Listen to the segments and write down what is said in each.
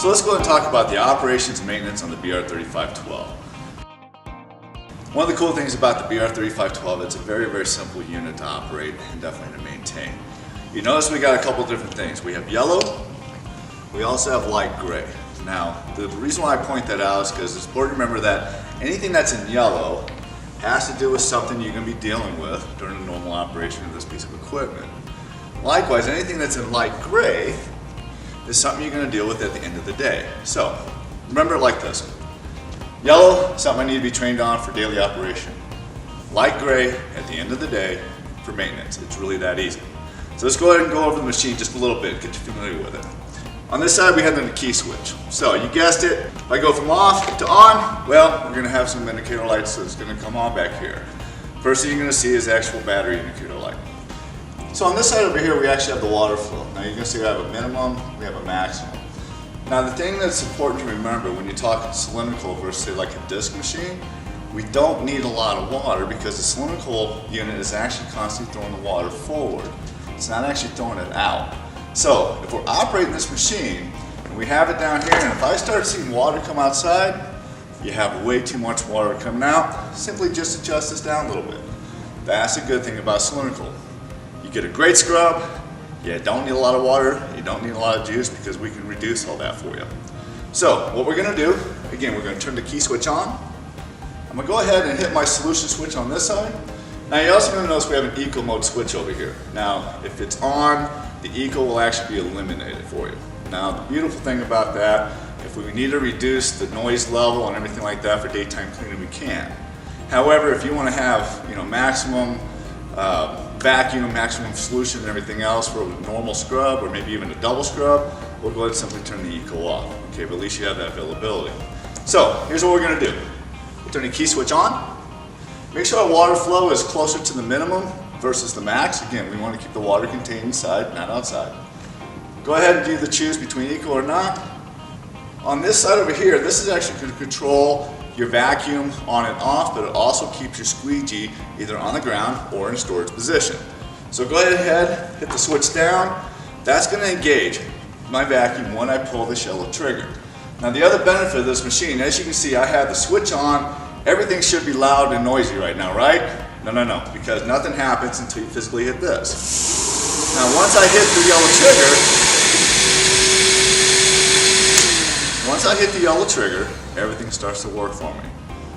So let's go ahead and talk about the operations and maintenance on the BR3512. One of the cool things about the BR3512, it's a very, very simple unit to operate and definitely to maintain. You notice we got a couple different things. We have yellow, we also have light gray. Now, the reason why I point that out is because it's important to remember that anything that's in yellow has to do with something you're going to be dealing with during the normal operation of this piece of equipment. Likewise, anything that's in light gray is something you're going to deal with at the end of the day. So, remember it like this. Yellow, something I need to be trained on for daily operation. Light gray, at the end of the day, for maintenance. It's really that easy. So let's go ahead and go over the machine just a little bit, get you familiar with it. On this side, we have the key switch. So you guessed it, if I go from off to on, well, we're gonna have some indicator lights that's gonna come on back here. First thing you're gonna see is the actual battery indicator light. So on this side over here, we actually have the water flow. Now you're gonna see we have a minimum, we have a maximum. Now the thing that's important to remember when you talk cylindrical versus say like a disc machine, we don't need a lot of water because the cylindrical unit is actually constantly throwing the water forward. It's not actually throwing it out. So if we're operating this machine and we have it down here, and if I start seeing water come outside, you have way too much water coming out, simply just adjust this down a little bit. That's a good thing about cylindrical. You get a great scrub, you don't need a lot of water, you don't need a lot of juice because we can reduce all that for you. So what we're gonna do, again, we're gonna turn the key switch on. I'm gonna go ahead and hit my solution switch on this side. Now you're also going to notice we have an eco mode switch over here. Now if it's on, the eco will actually be eliminated for you. Now the beautiful thing about that, if we need to reduce the noise level and everything like that for daytime cleaning, we can. However, if you want to have maximum vacuum, maximum solution and everything else for a normal scrub or maybe even a double scrub, we'll go ahead and simply turn the eco off. Okay, but at least you have that availability. So here's what we're going to do. We'll turn the key switch on. Make sure our water flow is closer to the minimum versus the max. Again, we want to keep the water contained inside, not outside. Go ahead and do the choose between eco or not. On this side over here, this is actually going to control your vacuum on and off, but it also keeps your squeegee either on the ground or in storage position. So go ahead, hit the switch down. That's going to engage my vacuum when I pull this yellow trigger. Now the other benefit of this machine, as you can see, I have the switch on. Everything should be loud and noisy right now, right? No, because nothing happens until you physically hit this. Now once I hit the yellow trigger, everything starts to work for me.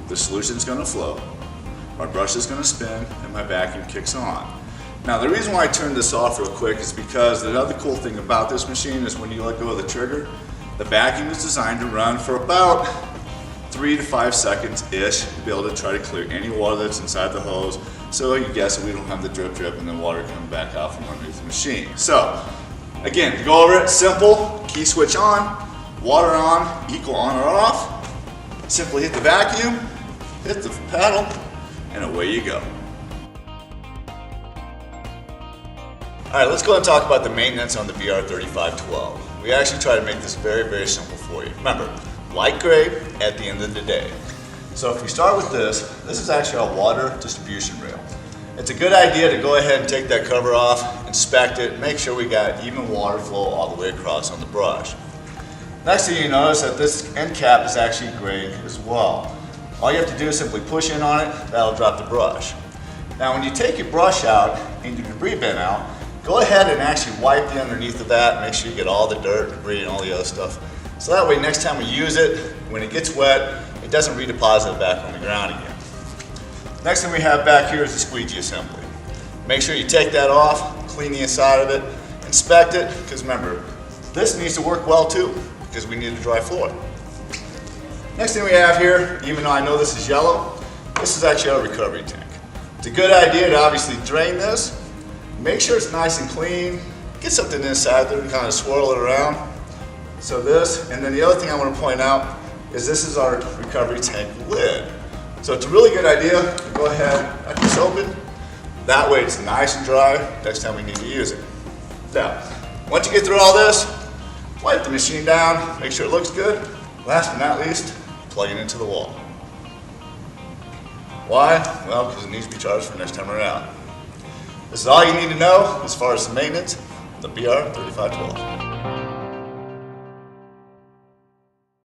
The solution's gonna flow, my brush is gonna spin, and my vacuum kicks on. Now the reason why I turned this off real quick is because the other cool thing about this machine is when you let go of the trigger, the vacuum is designed to run for about 3 to 5 seconds-ish to be able to try to clear any water that's inside the hose. So you guess we don't have the drip and then water coming back out from underneath the machine. So again, to go over it, simple, key switch on, water on, eco on or off. Simply hit the vacuum, hit the paddle, and away you go. Alright, let's go ahead and talk about the maintenance on the BR3512. We actually try to make this very, very simple for you. Remember, light gray at the end of the day. So if we start with this is actually our water distribution rail. It's a good idea to go ahead and take that cover off, inspect it, make sure we got even water flow all the way across on the brush. Next thing you notice that this end cap is actually gray as well. All you have to do is simply push in on it, that'll drop the brush. Now when you take your brush out and your debris bin out, go ahead and actually wipe the underneath of that, make sure you get all the dirt, debris, and all the other stuff. So that way next time we use it, when it gets wet, it doesn't redeposit back on the ground again. Next thing we have back here is the squeegee assembly. Make sure you take that off, clean the inside of it, inspect it, because remember, this needs to work well too, because we need a dry floor. Next thing we have here, even though I know this is yellow, this is actually our recovery tank. It's a good idea to obviously drain this, make sure it's nice and clean, get something inside there and kind of swirl it around. So this, and then the other thing I want to point out is this is our recovery tank lid. So it's a really good idea to go ahead, cut this open. That way it's nice and dry next time we need to use it. Now, once you get through all this, wipe the machine down, make sure it looks good. Last but not least, plug it into the wall. Why? Well, because it needs to be charged for next time around. This is all you need to know as far as the maintenance of the BR3512.